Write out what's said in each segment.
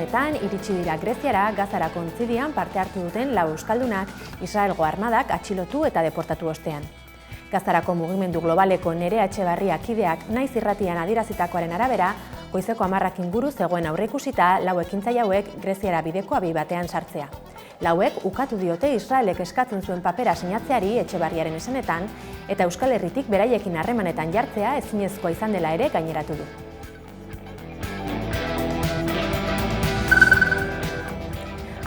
honetan iritsi dira Greziara Gazarako ontzidian parte hartu duten 4 euskaldunak Israelgo armadak atxilotu eta deportatu ostean. Gazarako mugimendu globaleko Nerea Etxebarria kideak naiz irratian adierazitakoaren arabera, goizeko 10 inguru zegoen aurreikusita 4 ekintzaile hauek Greziara bideko abi batean sartzea. 4ek ukatu diote Israelek eskatzen zuen papera sinatzeari Etxebarriaren esanetan, eta Euskal Herritik beraiekin harremanetan jartzea ezinezkoa izan dela ere gaineratu du.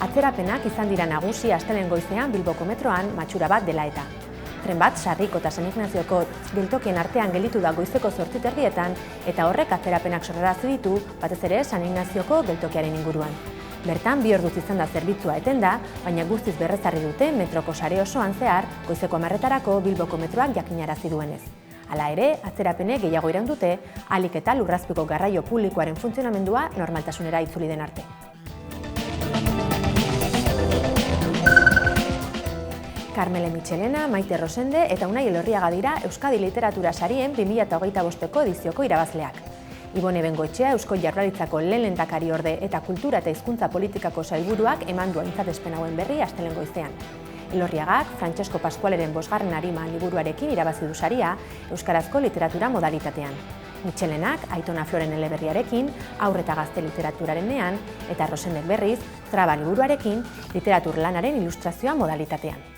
Atzerapenak izan dira nagusi astelehen goizean Bilboko metroan matxura bat dela eta. Tren bat Sarriko eta San Ignazioko geltokien artean gelditu da goizeko 8:00 eta horrek atzerapenak sorrarazi ditu, batez ere San Ignazioko geltokiaren inguruan. Bertan 2 orduz izan da zerbitzua etenda, baina guztiz berrezarri dute metroko sare osoan zehar goizeko 10:00 Bilboko metroak jakinarazi duenez. Hala ere, atzerapenek gehiago iraun dute, ahalik eta lurrazpiko garraio publikoaren funtzionamendua normaltasunera itzuli den arte. Carmele Michelena, Maite Rosende eta Unai Elorriaga dira Euskadi Literatura Sarien 2025ko edizioko irabazleak. Ibone Bengoetxea Eusko Jaurlaritzako lehen lehendakariorde eta kultura eta hizkuntza politikako sailburuak eman du aintzatespen hauen berri astelehen goizean. Elorriagak Francesco Pascualeren 5. arima liburuarekin irabazi du saria euskarazko literatura modalitatean. Michelenak Aitona Floren eleberriarekin haur eta gazte literaturarenean eta Rosendek berriz Traba liburuarekin literatur lanaren ilustrazioa modalitatean.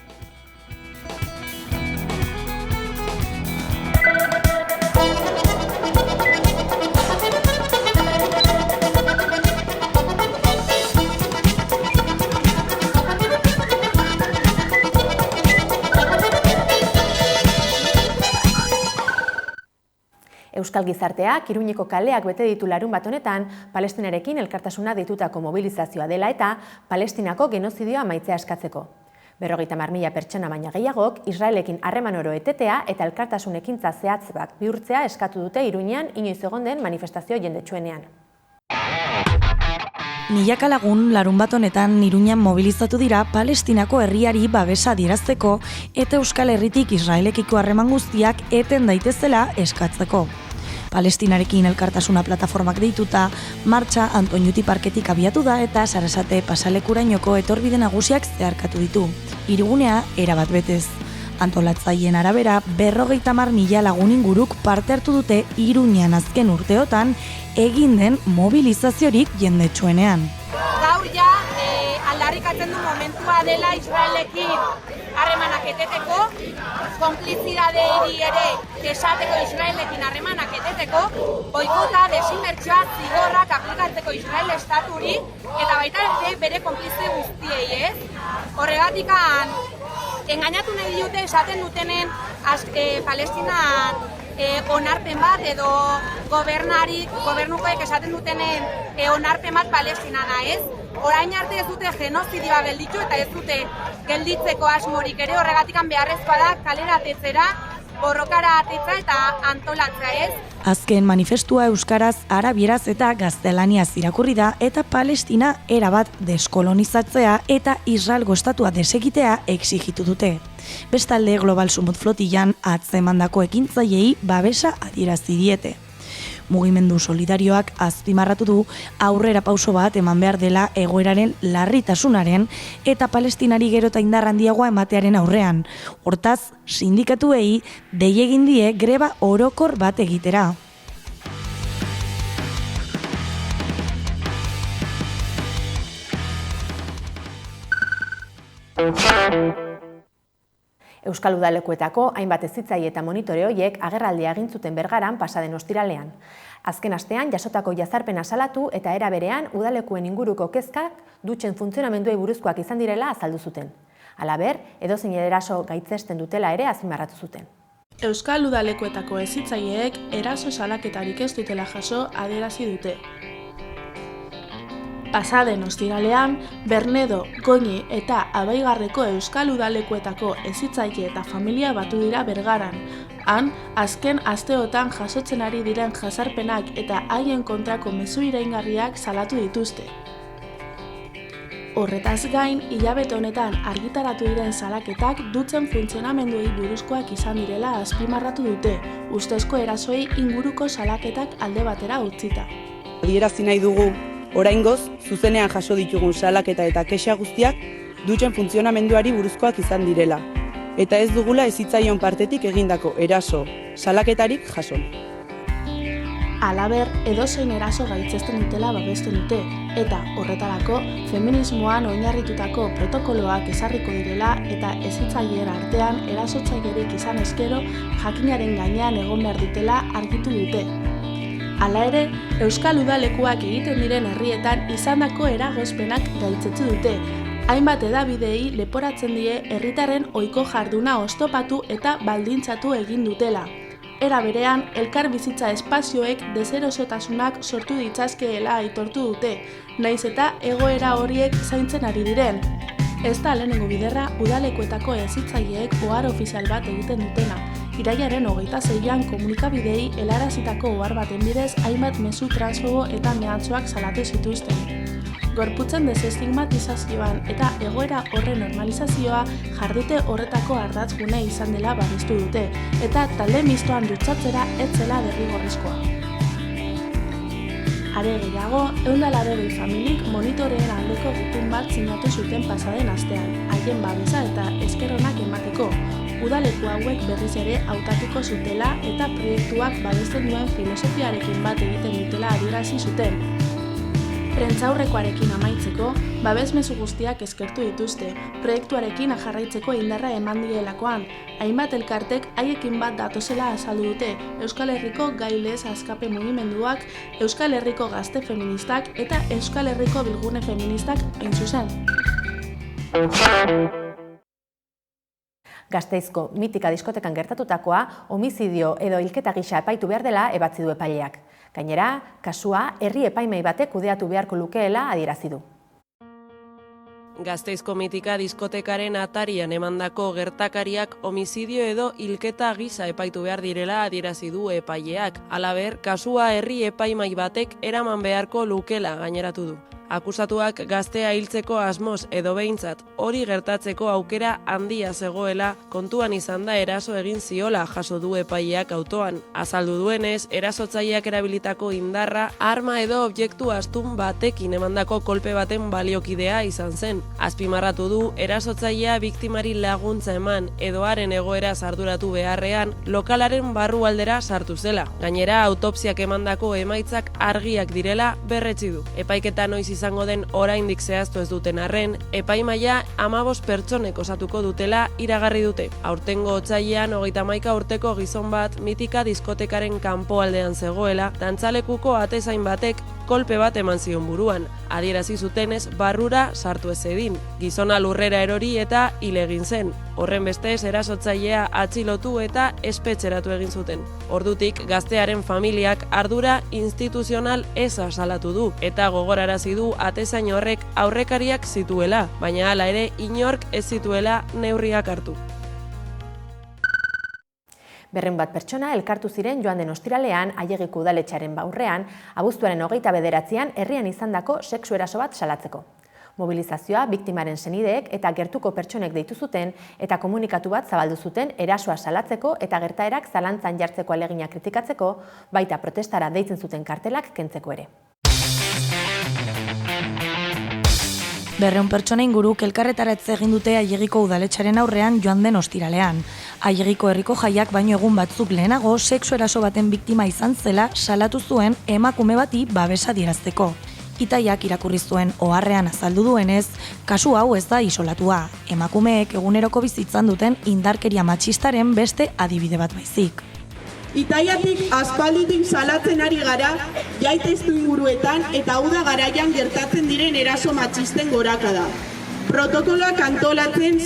Euskal gizarteak Iruñeko kaleak bete ditu larunbat honetan Palestinarekin elkartasuna deitutako mobilizazioa dela eta Palestinako genozidioa amaitzea eskatzeko. 50.000 pertsona baina gehiagok Israelekin harreman oro etetea eta elkartasun ekintza zehatz bat bihurtzea eskatu dute Iruñean inoiz egon den manifestazio jendetsuenean. Milaka lagun larunbat honetan Iruñan mobilizatu dira Palestinako herriari babesa adierazteko eta Euskal Herritik Israelekiko harreman guztiak eten daitezela eskatzeko. Palestinarekin elkartasuna plataformak deituta, martxa Antoñuti parketik abiatu da eta Sarasate pasalekurainoko etorbide nagusiak zeharkatu ditu. Hirigunea erabat betez. Antolatzaileen arabera 50.000 lagun inguruk parte hartu dute Iruñan azken urteotan egin den mobilizaziorik jendetsuenean. Gaur ja aldarrikatzen du momentua dela Israelekin harremanak eteteko, konplizidaderi ere esateko Israelekin harremanak eteteko, boikota, desinbertsioa, zigorrak aplikatzeko Israel estaturi eta baita ere bere konplize guztiei, ez? Horregatikan engainatu nahi dute esaten dutenen Palestinan onarpen bat edo gobernukoek esaten dutenen onarpen bat Palestinana, ez? Orain arte ez dute genozidioa gelditu eta ez dute gelditzeko asmorik ere, horregatikan beharrezkoa da kalera atetzera, borrokara atetza eta antolatzea, ez? Azken manifestua euskaraz, arabieraz eta gaztelaniaz irakurri da eta Palestina erabat deskolonizatzea eta Israelgo estatua desegitea exigitu dute. Bestalde Global Sumut Flotillan atzemandako ekintzaileei babesa adierazi diete. Mugimendu solidarioak azpimarratu du aurrera pauso bat eman behar dela egoeraren larritasunaren eta Palestinari gero eta indar handiagoa ematearen aurrean. Hortaz, sindikatuei dei egin die greba orokor bat egitera. Euskal Udalekuetako hainbat hezitzaile eta monitore horiek agerraldia egin zuten Bergaran pasaden ostiralean. Azken astean jasotako jazarpena salatu eta era berean udalekuen inguruko kezkak dutxen funtzionamenduei buruzkoak izan direla azaldu zuten. Halaber, edozein eraso gaitzesten dutela ere azpimarratu zuten. Euskal Udalekuetako hezitzaileek eraso salaketarik ez dutela jaso adierazi dute. Pasaden ostiralean, Bernedo, Goñi eta Abaigarreko Euskal Udalekuetako hezitzaile eta familia batu dira Bergaran. Han, azken asteotan jasotzen ari diren jazarpenak eta haien kontrako mezu iraingarriak salatu dituzte. Horretaz gain, hilabete honetan argitaratu diren salaketak dutzen funtzionamenduei buruzkoak izan direla azpimarratu dute, ustezko erasoei inguruko salaketak alde batera utzita. Adierazi nahi dugu Oraingoz, zuzenean jaso ditugun salaketa eta kexa guztiak dutxen funtzionamenduari buruzkoak izan direla, eta ez dugula hezitzaion partetik egindako eraso, salaketarik jaso. Halaber, edozein eraso gaitzesten dutela babesten dute, eta horretarako feminismoan oinarritutako protokoloak ezarriko direla eta hezitzaileen artean erasotzailerik izan eskero jakinaren gainean egon behar dutela argitu dute. Hala ere, euskal udalekuak egiten diren herrietan izandako eragozpenak gaitzetsu dute. Hainbat hedabidei leporatzen die herritarren ohiko jarduna oztopatu eta baldintzatu egin dutela. Era berean, elkar bizitza espazioek deserosotasunak sortu ditzazkeela aitortu dute, nahiz eta egoera horiek zaintzen ari diren. Ez da lehenengo biderra udalekuetako hezitzaileek ohar ofizial bat egiten dutena. Irailaren 26an komunikabidei helarazitako ohar baten bidez hainbat mezu transfobo eta mehatxuak salatu zituzten. Gorputzen desestigmatizazioan eta egoera horren normalizazioa jardute horretako ardatzgune izan dela babestu dute, eta talde mistoan dutxatzera ez zela derrigorrezkoa. Are gehiago, 180 familik monitoreen aldeko gutun bat sinatu zuten pasaden astean, haien babesa eta esker onak emateko. Udaleku hauek berriz ere hautatuko zutela eta proiektuak babesten duen filosofiarekin bat egiten dutela adierazi zuten. Prentsaurrekoarekin amaitzeko, babesmezu guztiak eskertu dituzte, proiektuarekin jarraitzeko indarra eman dielakoan, hainbat elkartek haiekin bat datozela azaldu dute, Euskal Herriko gailez askape mugimenduak, Euskal Herriko gazte feministak eta Euskal Herriko bilgune feministak hain zuzen. Gasteizko Mitika diskotekan gertatutakoa homizidio edo hilketa gisa epaitu behar dela ebatzi du epaileak. Gainera, kasua herri epaimei batek kudeatu beharko lukeela adierazi du. Gasteizko Mitika diskotekaren atarian emandako gertakariak homizidio edo hilketa gisa epaitu behar direla adierazi du epaileak. Halaber, kasua herri epaimai batek eraman beharko lukeela gaineratu du. Akusatuak gaztea hiltzeko asmoz edo behintzat hori gertatzeko aukera handia zegoela kontuan izan da eraso egin ziola jaso du epaileak autoan. Azaldu duenez, erasotzaileak erabilitako indarra arma edo objektu astun batekin emandako kolpe baten baliokidea izan zen. Azpimarratu du erasotzailea biktimari laguntza eman edo haren egoera arduratu beharrean lokalaren barrualdera sartu zela. Gainera, autopsiak emandako emaitzak argiak direla berretsi du. Epaiketa noiz izango den oraindik zehaztu ez duten arren, epaimaila 15 pertsonek osatuko dutela iragarri dute. Aurtengo otsailean 31 urteko gizon bat Mitika diskotekaren kanpoaldean zegoela, dantzalekuko atezain batek kolpe bat eman zion buruan. Adierazi zutenez barrura sartu ez edin. Gizona lurrera erori eta hil egin zen. Horren bestez erasotzailea atxilotu eta espetxeratu egin zuten. Ordutik gaztearen familiak ardura instituzional eza salatu du eta gogorarazi du atezain horrek aurrekariak zituela, baina hala ere inork ez zituela neurriak hartu. 200 pertsona elkartu ziren joan den ostiralean Aiegiko udaletxearen aurrean, abuztuaren 29an herrian izandako sexu eraso bat salatzeko. Mobilizazioa biktimaren senideek eta gertuko pertsonek deitu zuten eta komunikatu bat zabaldu zuten erasoa salatzeko eta gertaerak zalantzan jartzeko ahalegina kritikatzeko, baita protestara deitzen zuten kartelak kentzeko ere. 200 pertsona inguruk elkarretaratze egin dute Aiegiko udaletxearen aurrean joan den ostiralean. Aiegiko herriko jaiak baino egun batzuk lehenago sexu eraso baten biktima izan zela salatu zuen emakume bati babesa adierazteko. Itaiak irakurri zuen oharrean azaldu duenez, kasu hau ez da isolatua. Emakumeek eguneroko bizitzan duten indarkeria matxistaren beste adibide bat baizik. Itaiatik aspalditik salatzen ari gara, jaiteztu inguruetan eta uda garaian gertatzen diren eraso matxisten gorakada. Protokoloak antolatzen,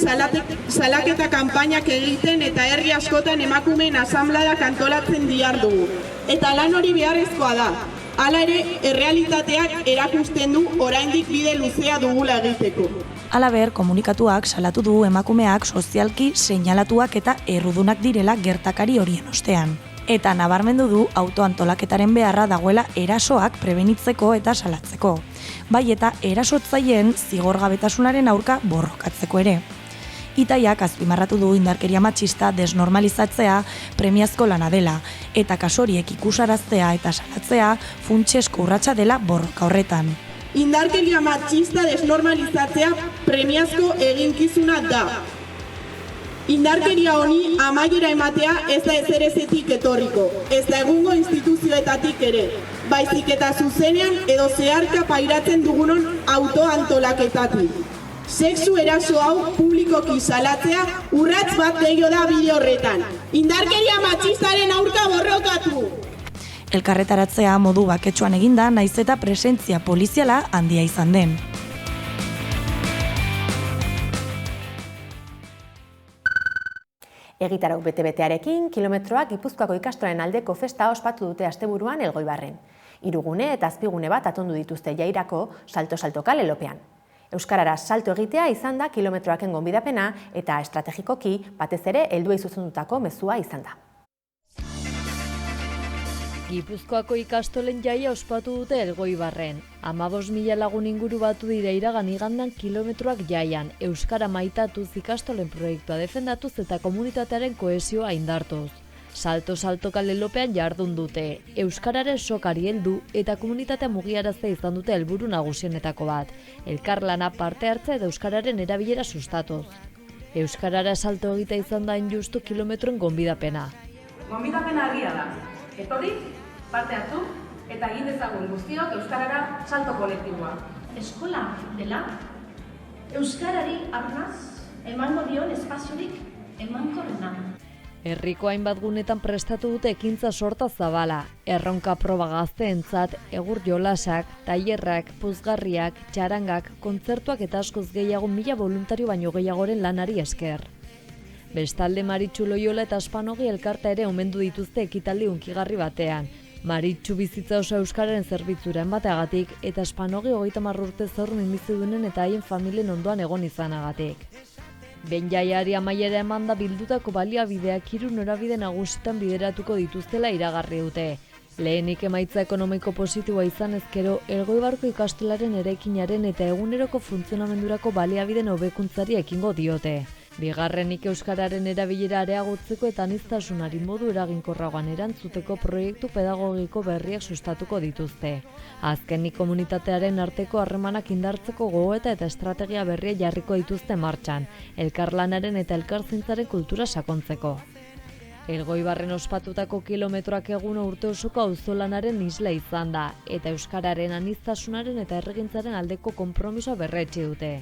salaketa kanpainak egiten eta herri askotan emakumeen asanbladak antolatzen dihardugu. Eta lan hori beharrezkoa da. Hala ere, errealitateak erakusten du oraindik bide luzea dugula egiteko. Halaber, komunikatuak salatu du emakumeak sozialki seinalatuak eta errudunak direla gertakari horien ostean. Eta nabarmendu du autoantolaketaren beharra dagoela erasoak prebenitzeko eta salatzeko. Bai eta erasotzaileen zigorgabetasunaren aurka borrokatzeko ere. Itaiak azpimarratu du indarkeria matxista desnormalizatzea premiazko lana dela, eta kasu horiek ikusaraztea eta salatzea funtsezko urratsa dela borroka horretan. Indarkeria matxista desnormalizatzea premiazko eginkizuna da. Indarkeria honi amaiera ematea ez da ezerezetik etorriko, ez da egungo instituzioetatik ere, baizik eta zuzenean edo zeharka pairatzen dugunon autoantolaketatik. Sexu eraso hau publikoki salatzea urrats bat gehiago da bide horretan. Indarkeria matxistaren aurka borrokatu! Elkarretaratzea modu baketsuan eginda, naiz eta presentzia poliziala handia izan den. Egitarau bete-betearekin, kilometroak Gipuzkoako ikastolen aldeko festa ospatu dute asteburuan Elgoibarren. Hirugune eta azpigune bat atondu dituzte jairako salto-salto kale lopean. Euskarara salto egitea izan da kilometroaken gonbidapena eta estrategikoki batez ere helduei zuzendutako mezua izan da. Gipuzkoako ikastolen jaia ospatu dute Elgoibarren. 15.000 lagun inguru batu dira iragan igandan kilometroak jaian, euskara maitatuz ikastolen proiektua defendatuz eta komunitatearen kohesioa indartuz. Salto kale lopean jardun dute, euskararen sokari heldu eta komunitatea mugiaraztea izan dute helburu nagusienetako bat, elkarlana parte hartza eta euskararen erabilera sustatuz. Euskarara salto egita izan da justu kilometroen gonbidapena. Gonbidapena argia da. Etorri, parte hartu, eta egin dezagun guztiok euskarara salto kolektiboa. Eskola dela, euskarari arnaz emango dion espaziorik emankorrena. Herriko hainbat gunetan prestatu dute ekintza sorta zabala, erronka proba gazteentzat, egur jolasak, tailerrak, puzgarriak, txarangak, kontzertuak eta askoz gehiago 1000 voluntario baino gehiagoren lanari esker. Bestalde Maritxu Loiola eta Aspanogi elkarta ere omendu dituzte ekitaldi hunkigarri batean. Maritxu bizitza oso euskararen zerbitzura emateagatik eta Aspanogi 30 urte zaurren bizidunen eta haien familien ondoan egon izanagatik. Behin jaiari amaiera emanda bildutako baliabideak 3 norabide nagusitan bideratuko dituztela iragarri dute. Lehenik emaitza ekonomiko positiboa izan ezkero, Elgoibarko ikastolaren eraikinaren eta eguneroko funtzionamendurako baliabideen hobekuntzari ekingo diote. Bigarrenik euskararen erabilera areagotzeko eta aniztasunari modu eraginkorragoan erantzuteko proiektu pedagogiko berriak sustatuko dituzte. Azkenik komunitatearen arteko harremanak indartzeko gogoeta eta estrategia berria jarriko dituzte martxan, elkarlanaren eta elkarzintzaren kultura sakontzeko. Elgoibarren ospatutako kilometroak egun urte osoko auzolanaren isla izan da, eta euskararen aniztasunaren eta herrigintzaren aldeko konpromisoa berretsi dute.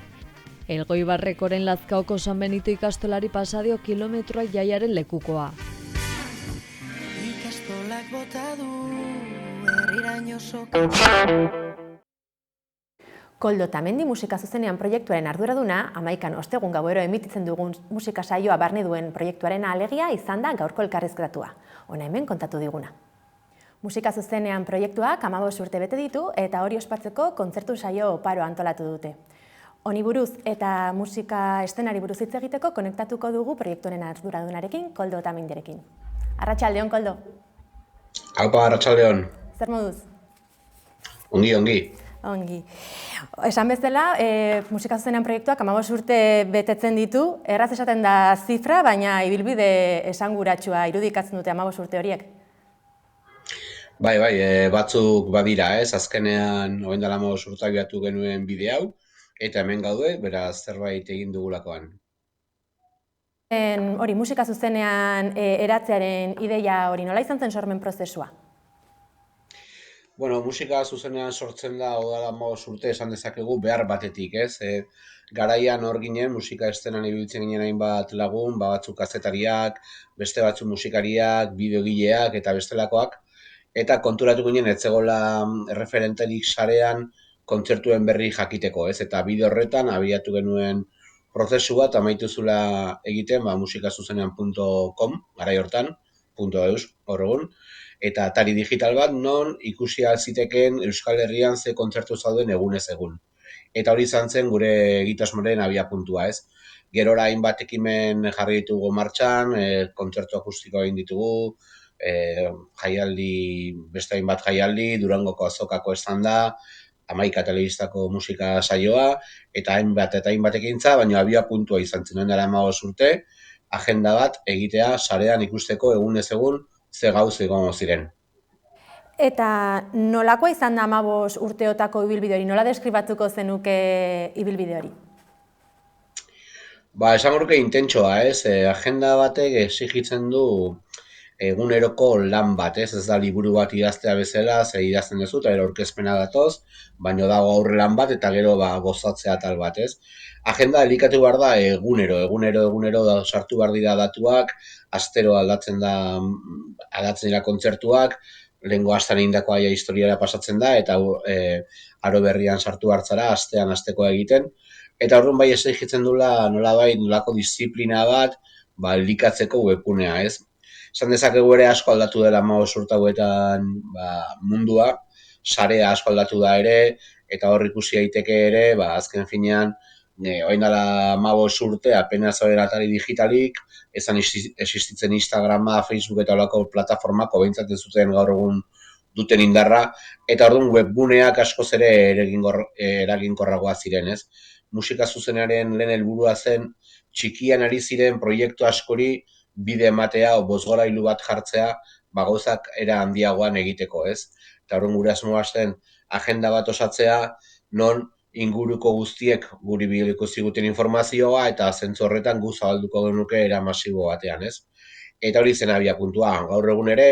Elgoibarrekoren Lazkaoko San Benito ikastolari pasadio kilometroak jaiaren lekukoa. Ikastolak bota du herriraino soka. Koldo Tamendi musika zuzenean proiektuaren arduraduna, 11 ostegun gauero emititzen dugun musika saioa barne duen proiektuaren alegia izan da gaurko elkarrizketatua. Hona hemen kontatu diguna. Musika zuzenean proiektuak 15 urte bete ditu eta hori ospatzeko kontzertu saio oparo antolatu dute. Honi buruz eta musika estenari buruz hitz egiteko konektatuko dugu proiektuaren arduradunarekin, Koldo Tamendirekin. Arratsaldeon, Koldo. Aupa, arratsaldeon. Zer moduz? Ongi. Ongi. Esan bezala, musika zuzenean proiektuak 15 urte betetzen ditu, erraz esaten da zifra, baina ibilbide esanguratsua irudikatzen dute 15 urte horiek. Bai, batzuk badira, ez? Azkenean, orain dela 15 urte abiatu genuen bide hau, eta hemen gaude, beraz zerbait egin dugulakoan. Hori, musika zuzenean eratzearen ideia hori nola izan zen sormen prozesua? Bueno, musika zuzenean sortzen da, odala 15 urte esan dezakegu behar batetik, ez? Garaian hor ginen, musika estenan ibiltzen ginen hainbat lagun, batzuk kazetariak, beste batzuk musikariak, bideogileak eta bestelakoak, eta konturatu ginen ez zegoela erreferenterik sarean kontzertuen berri jakiteko, ez? Eta bide horretan abiatu genuen prozesu bat amaitu zula egiten, musikazuzenean.com, garai hortan, .eus, hor egun, eta atari digital bat non ikusi zitekeen Euskal Herrian ze kontzertu zauden egunez egun. Eta hori izan zen gure egitasmoaren abiapuntua, ez? Gerora hainbat ekimen jarri ditugu martxan, kontzertu akustiko egin ditugu, beste hainbat jaialdi, Durangoko azokako estanda, 11 telebistako musika saioa, eta hainbat ekintza, baina abiapuntua izan zen dela 15 urte, agenda bat egitea sarean ikusteko egunez egun ze gauz egongo ziren. Eta nolakoa izan da 15 urteotako ibilbide hori? Nola deskribatuko zenuke ibilbide hori? Esan nuke intentsoa, ez? Agenda batek exigitzen du eguneroko lan bat, ez? Ez da liburu bat idaztea bezala, ze idazten duzu, eta gero aurkezpena datoz, baino dago aurre lan bat, eta gero gozatzea tal bat, ez? Agenda elikatu behar da egunero da, sartu behar dira datuak, astero aldatzen dira kontzertuak, lehengo astan egindakoa historiara pasatzen da, eta aro berrian sartu hartzara, astean astekoa egiten, eta orduan bai exigitzen dula nolako disiplina bat, elikatzeko webgunea, ez? Esan dezakegu ere asko aldatu dela 15 urte hauetan mundua, sarea asko aldatu da ere, eta hor ikusi daiteke ere, azken finean, orain dela 15 urte, apenas hori atari digitalik, ezan existitzen Instagrama, Facebook eta holako plataformako behintzat ez zuten gaur egun duten indarra, eta orduan webguneak askoz ere eraginkorragoa ziren, ez? Musika zuzenaren lehen helburua zen, txikian ari ziren proiektu askori bide ematea o bozgorailu bat jartzea, gauzak era handiagoan egiteko, ez? Eta orduan gure asmoa zen agenda bat osatzea, non inguruko guztiek guri biliko ziguten informazioa eta zentzu horretan gu zabalduko genuke era masibo batean, ez? Eta hori zen abiapuntua, gaur egun ere,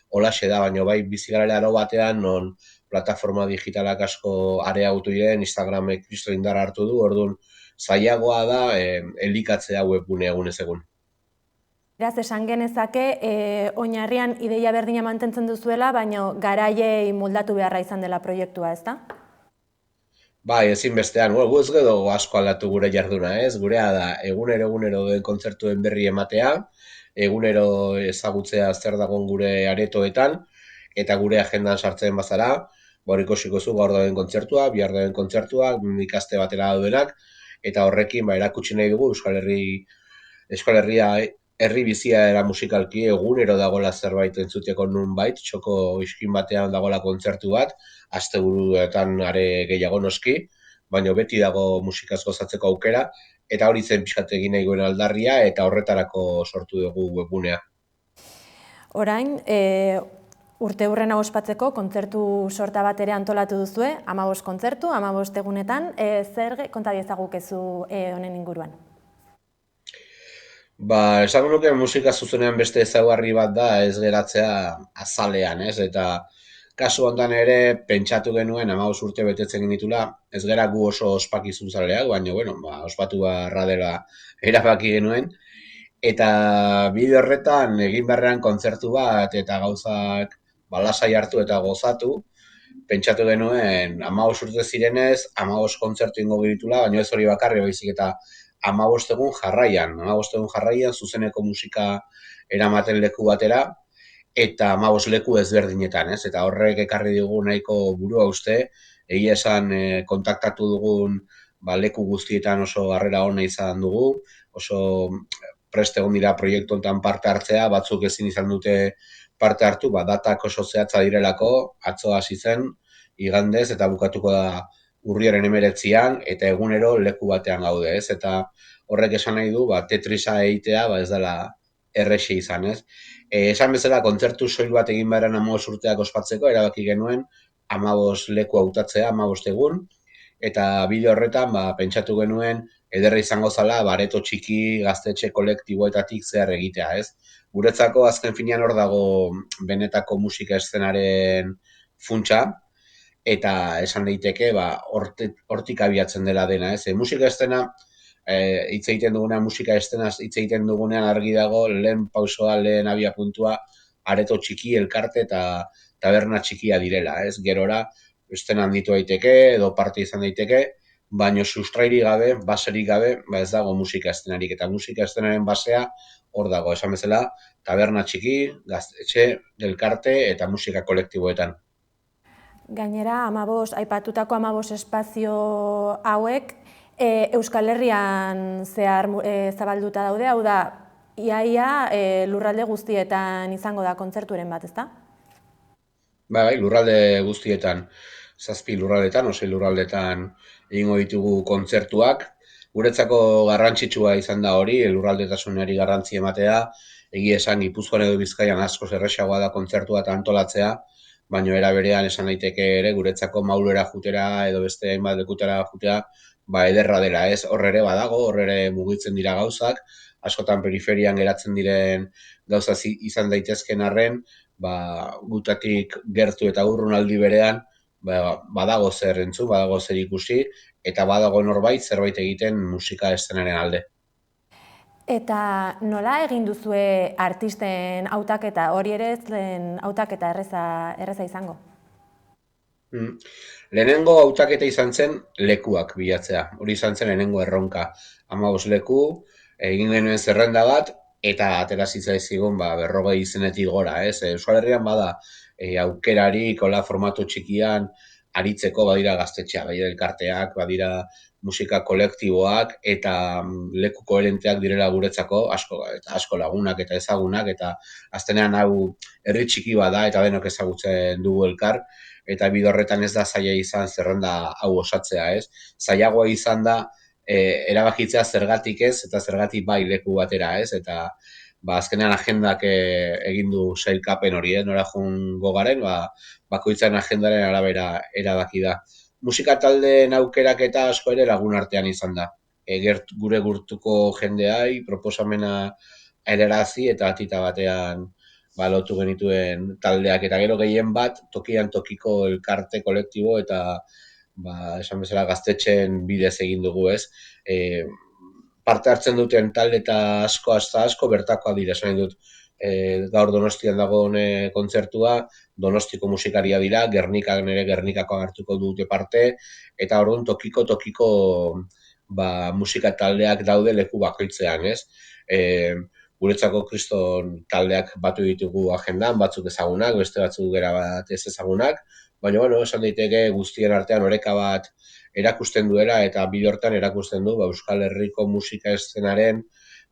holaxe da, baina bai bizigarela aro batean, non plataforma digitalak asko areagotu diren, Instagramek kristo indarra hartu du, orduan zailagoa da elikatzea webgune egunez egun. Beraz, esan genezake, oinarrian ideia berdina mantentzen duzuela, baina garaiei moldatu beharra izan dela proiektua, ez da? Bai, ezinbestean, gu ez gero asko aldatu gure jarduna, ez? Gurea da, egunero den kontzertuen berri ematea, egunero ezagutzea zer dagoen gure aretoetan, eta gure agendan sartzen bazara, hor ikusiko zu gaur dauden kontzertua, bihar dauden kontzertua, ikaste batera daudenak, eta horrekin erakutsi nahi dugu Euskal Herria herri bizia era musikalki egunero dagoela zerbait entzuteko nunbait, txoko iskin batean dagoela kontzertu bat, asteburuetan are gehiago noski, baina beti dago musikaz gozatzeko aukera, eta hori zen pixkat egin nahi goen aldarria, eta horretarako sortu dugu webgunea. Orain, urteurrena ospatzeko kontzertu sorta bat ere antolatu duzue, 15 kontzertu, 15 egunetan, zer konta diezagukezu honen inguruan? Esango nuke musika zuzenean beste ezaugarri bat da ez geratzea azalean, ez? Eta kasu honetan ere pentsatu genuen 15 urte betetzen genitula, ez gera gu oso ospakizun zaleak, baina ospatu barra dela erabaki genuen. Eta bide horretan egin beharrean kontzertu bat eta gauzak lasai hartu eta gozatu, pentsatu genuen 15 urte zirenez, 15 kontzertu ingo genitula, baina ez hori bakarri baizik eta 15 egun jarraian zuzeneko musika eramaten leku batera, eta 15 leku ezberdinetan, ez? Eta horrek ekarri dugu nahiko burua uste, egia esan kontaktatu dugun leku guztietan oso harrera ona izan dugu, oso prest egon dira proiektu honetan parte hartzea, batzuk ezin izan dute parte hartu, datak oso zehatza direlako, atzo hasi zen, igandez, eta bukatuko da urriaren 19an, eta egunero leku batean gaude, ez? Eta horrek esan nahi du, Tetrisa egitea, ez dela errexe izan, ez? Esan bezala, kontzertu soil bat egin beharren 15 urteak ospatzeko, erabaki genuen 15 leku hautatzea, 15 egun, eta bide horretan, pentsatu genuen, ederra izango zala, areto txiki, gaztetxe kolektiboetatik zehar egitea, ez? Guretzako, azken finean hor dago benetako musika eszenaren funtsa, eta esan daiteke, hortik abiatzen dela dena, ez? Musika eszena, hitz egiten dugunean, musika eszenaz hitz egiten dugunean argi dago, lehen pausoa, lehen abiapuntua, areto txiki, elkarte eta taberna txikia direla, ez? Gerora, eszena handitu daiteke, edo parte izan daiteke, baina sustrairik gabe, baserik gabe, ez dago musika eszenarik, eta musika eszenaren basea hor dago, esan bezala, taberna txiki, gaztetxe, elkarte eta musika kolektiboetan. Gainera, aipatutako 15 espazio hauek Euskal Herrian zehar zabalduta daude, hau da, iaia lurralde guztietan izango da kontzerturen bat, ezta? Bai, lurralde guztietan, 7 lurraldetan, 6 lurraldetan egingo ditugu kontzertuak. Guretzako garrantzitsua izan da hori, lurraldetasunari garrantzi ematea, egia esan Gipuzkoan edo Bizkaian askoz errazagoa da kontzertua eta antolatzea, baina era berean esan daiteke ere guretzako maulera jutera edo beste hainbat lekutera jutera ederra dela, ez? Hor ere badago, hor ere mugitzen dira gauzak, askotan periferian geratzen diren gauza izan daitezken arren, gutatik gertu eta urrun aldi berean, badago zer entzun, badago zer ikusi, eta badago norbait zerbait egiten musika eszenaren alde. Eta nola egin duzue artisten hautaketa, hori ere ez lehen hautaketa erreza izango? Lehenengo hautaketa izan zen lekuak bilatzea. Hori izan zen lehenengo erronka. 15 leku, egin genuen zerrenda bat, eta atera zitzaizkigun 40 izenetik gora, ez? Euskal Herrian bada aukerarik, hola formatu txikian, aritzeko badira gaztetxeak, badira elkarteak, badira musika kolektiboak, eta leku koherenteak direla guretzako, asko lagunak eta ezagunak, eta azkenean hau herri txiki bada, eta denok ezagutzen dugu elkar, eta bide horretan ez da zaila izan zerrenda hau osatzea, ez? Zailagoa izan da erabakitzea zergatik ez, eta zergatik bai leku batera, ez? Eta azkenean agendak egin du sailkapen hori, nora joango garen, bakoitzaren agendaren arabera erabaki da. Musika taldeen aukerak eta asko ere lagun artean izan da. Gure gurtuko jendeai proposamena helarazi eta atita batean lotu genituen taldeak, eta gero gehien bat tokian tokiko elkarte kolektibo eta esan bezala gaztetxeen bidez egin dugu, ez? Parte hartzen duten talde eta asko bertakoa dira, esan dut. Gaur Donostian dagoen kontzertua, Donostiko musikaria dira, Gernikan ere Gernikako hartuko dute parte, eta orduan tokiko musika taldeak daude leku bakoitzean, ez? Guretzako kriston taldeak batu ditugu agendan, batzuk ezagunak, beste batzuk gera bat ez ezagunak, baina, esan daiteke guztien artean oreka bat erakusten duela, eta bide hortan erakusten du Euskal Herriko musika eszenaren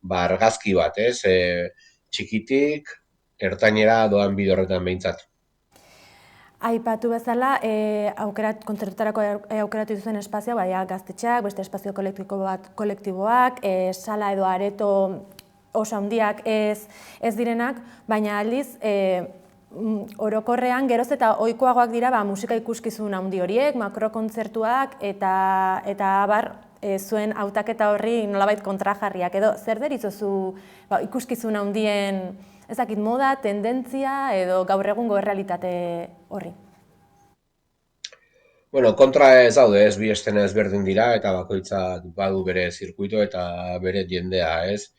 argazki bat, ez? Txikitik, ertainera doan bide horretan behintzat. Aipatu bezala, kontzertutarako aukeratu duzen espazioa, gaztetxeak, beste espazio kolektiboak, sala edo areto oso handiak ez direnak, baina aldiz, orokorrean geroz eta ohikoagoak dira musika ikuskizun handi horiek, makrokontzertuak eta zuen hautaketa horri nolabait kontrajarriak edo zer deritzozu ikuskizun handien ezakit moda, tendentzia edo gaur egungo errealitate horri? Kontra ez daude, ez bi estena ezberdin dira eta bakoitzak badu bere zirkuito eta bere jendea, ez?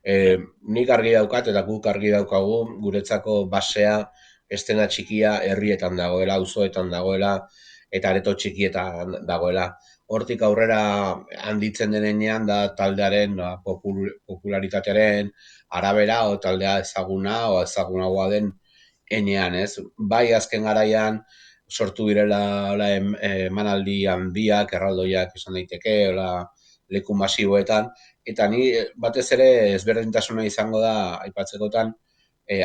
Nik argi daukat eta guk argi daukagu guretzako basea estena txikia herrietan dagoela, auzoetan dagoela eta areto txikietan dagoela. Hortik aurrera handitzen denean da taldearen popularitatearen arabera o taldea ezaguna o ezagunagoa den enean, ez? Bai azken garaian sortu direla emanaldi handiak, erraldoiak esan daiteke, leku masiboetan, eta ni batez ere ezberdintasuna izango da aipatzekotan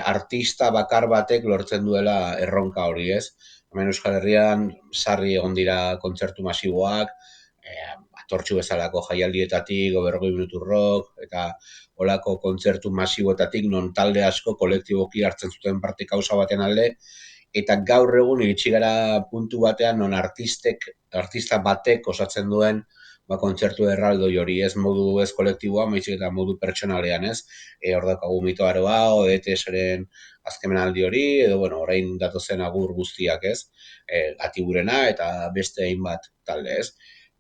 artista bakar batek lortzen duela erronka hori, ez? Hemen Euskal Herrian sarri egon dira kontzertu masiboak, Atortxu bezalako jaialdietatik, 40 minutu rock, eta olako kontzertu masiboetatik non talde asko kolektiboki hartzen zuten parte kausa baten alde, eta gaur egun iritsi gara puntu batean non artista batek osatzen duen kontzertu erraldoi hori, ez modu ez kolektiboa, maizik eta modu pertsonalean, ez? Hor daukagu Mito Aroa, ODTS-ren azkemenaldi hori, edo, orain datozen agur guztiak, ez? Gatiburena eta beste hainbat talde, ez?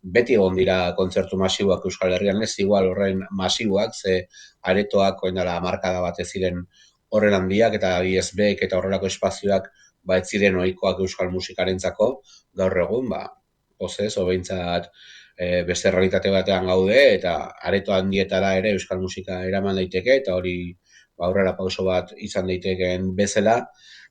Beti egon dira kontzertu masiboak Euskal Herrian, ez igual horren masiboak, ze aretoak oindala markada bat ez ziren horren handiak, eta ISB-ek eta horrelako espazioak ez ziren ohikoak euskal musikarentzako, gaur egun, pozez, behintzat beste realitate batean gaude, eta areto handietara ere euskal musika eraman daiteke, eta hori aurrera pauso bat izan daitekeen bezala,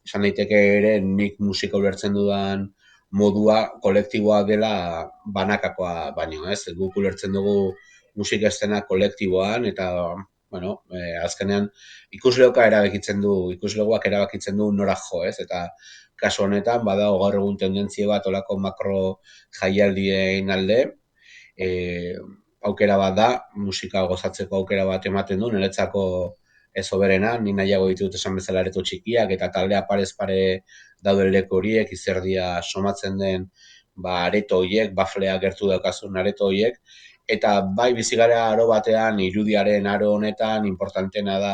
izan daiteke ere nik musika ulertzen dudan modua kolektiboa dela banakakoa baino, ez? Guk ulertzen dugu musika eszena kolektiboan, eta azkenean ikuslegoak erabakitzen du nora jo, ez? Eta kasu honetan badago gaur egun tendentzia bat olako makro jaialdien alde, aukera bat da, musika gozatzeko aukera bat ematen du, niretzako ez oberena, ni nahiago ditut esan bezala areto txikiak eta taldea parez pare dauden leku horiek, izerdia somatzen den areto horiek, baflea gertu daukazun areto horiek, eta bai bizi gara aro batean, irudiaren aro honetan, importantena da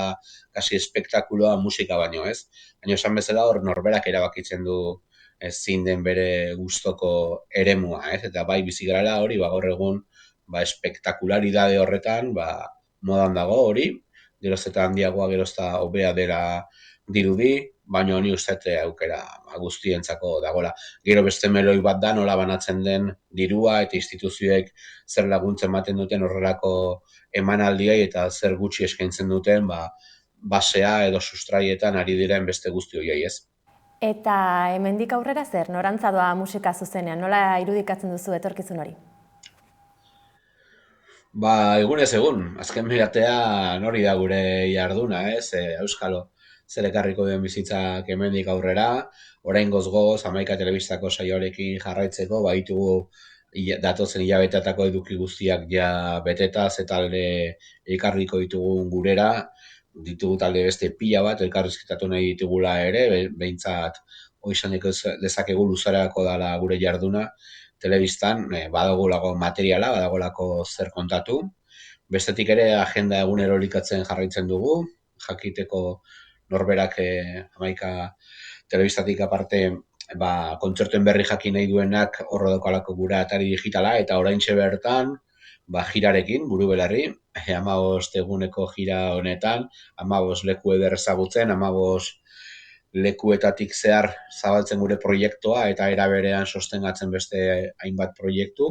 kasi espektakuloa musika baino, ez? Baina esan bezala hor norberak erabakitzen du zein den bere gustoko eremua, ez? Eta bai bizi gara hori, gaur egun, espektakularidade horretan, modan dago hori, geroz eta handiagoa, geroz eta hobea dela dirudi, baina honi uste aukera guztientzako dagoela. Gero beste meloi bat da, nola banatzen den dirua eta instituzioek zer laguntzen ematen duten horrelako emanaldiei eta zer gutxi eskaintzen duten basea edo sustraietan ari diren beste guzti horiei, ez? Eta hemendik aurrera zer, norantza doa musika zuzenean, nola irudikatzen duzu etorkizun hori? Egunez egun, azken miratea nori da gure jarduna, ez? Euskalo zer ekarriko den bizitzak hemendik aurrera, oraingoz gogoz, Hamaika telebistako saioarekin jarraitzeko, baditugu datozen hilabeteetako eduki guztiak ja beteta, ze talde elkarriko ditugun gurera, ditugu talde beste pila bat, elkarrizketatu nahi ditugula ere, behintzat hoizaneko dezakegu luzarako dala gure jarduna, telebistan badagolako materiala, badagolako zer kontatu, bestetik ere agenda egunero elikatzen jarraitzen dugu, jakiteko norberak Hamaika telebistatik aparte kontzertuen berri jakin nahi duenak horro daukalako gure atari digitala, eta oraintxe bertan jirarekin, buru belarri, 15 eguneko jira honetan, 15 leku eder ezagutzen, 15 lekuetatik zehar zabaltzen gure proiektua, eta era berean sostengatzen beste hainbat proiektu,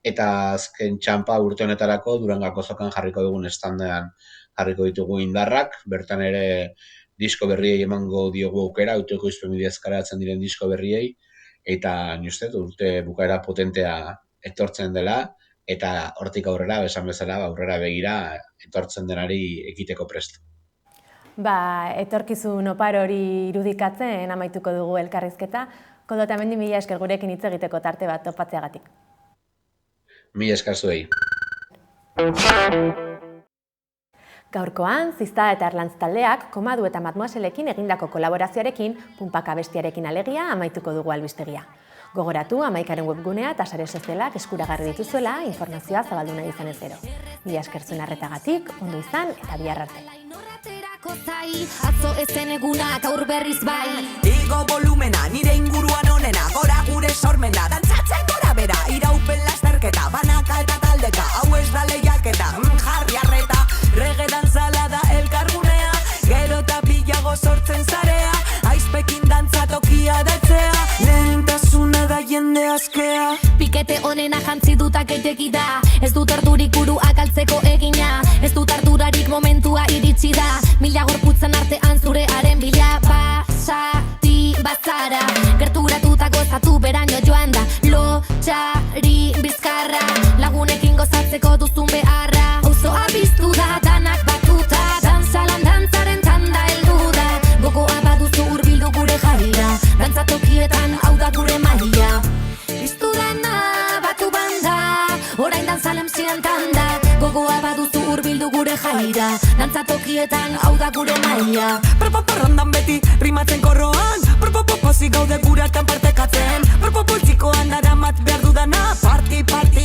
eta azken txampa urte honetarako Durangako azokan jarriko dugun estandean jarriko ditugu indarrak, bertan ere disko berriei emango diogu aukera, autoekoizpen bidez kaleatzen diren disko berriei, eta uste urte bukaera potentea etortzen dela, eta hortik aurrera, esan bezala, aurrera begira etortzen denari ekiteko prest. Etorkizun opar hori irudikatzen amaituko dugu elkarrizketa, Koldo Otamendi, mila esker gurekin hitz egiteko tarte bat topatzeagatik. Mila esker zuei. Gaurkoan, Zizta eta Erlantz taldeak Komadu eta Mademoiselekin egindako kolaborazioarekin Punpaka abestiarekin alegia amaituko dugu albistegia. Gogoratu, Hamaikaren webgunea eta sare sozialak eskuragarri dituzuela informazioa zabaldu nahi izanez gero. Mila esker zuen arretagatik, ondo izan eta bihar arte. Atzo ezen egunak aur berriz bai. Igo volumena, nire inguruan onena, gora gure sormena, dantzatzen gora bera, iraupen lasterketa, banaka eta taldeka, hau ez da lehiaketa, jarri arreta, rege dantzala da elkargunea, gero eta bilago sortzen zarea, aizpekin dantzatokia datzea, lehentasuna da jende askea. Pikete honena jantzi dutak eiteki da, ez dut ardurik buruak altzeko egina, ez dut ardurarik momentua iritsi da, mila gorputzen artean zure haren bila basati bazara, gerturatuta gozatu beraino joan da, lotxari bizkarra, lagunekin gozatzeko duzun beharra, auzoa biztu da, danak batuta, dantzalan dantzaren tanda heldu da, gogoa baduzu hurbildu gure jarira, dantzatokietan hau da gure maila, biztu dana batu banda, orain dantzalem zientan da, gogoa baduzu hurbildu gure jaira, dantzatokietan hau da gure maila. Parrandan beti rimatzen korroan, pozik gaude guratan partekatzen, poltsikoan daramat behar dudana, parti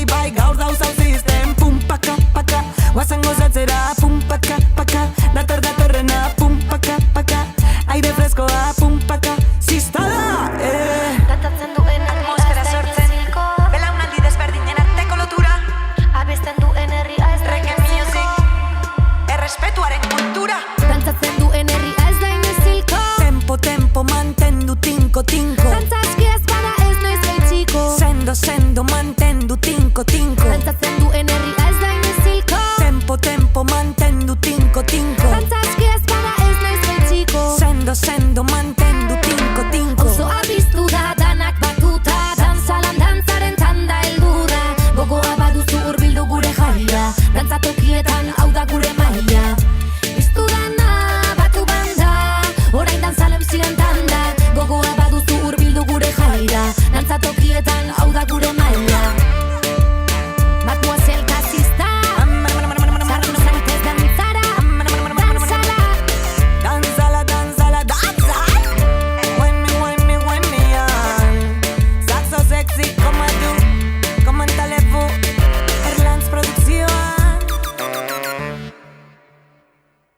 bai gaur dauz hau zizten, paka, guazan gozatzera, paka, datorrena, paka, aire freskoa, paka, ziztada, Kantatzen duen atmosfera sortzen, belaunaldi desberdinen arteko lotura, abesten duen herria ez da reggae music, errespetuaren kultura. Kantzatzen duen herria ez da inezilko, tempo mantendu tinko, dantzazki ez bada ez noiz gaitxiko, sendo mantendu tinko, kantzatzen duen herria ez da inezilko, tempo mantendu tinko, dantzazki ez bada ez noiz gaitxiko, sendo mantendu tinko, auzoa biztu da.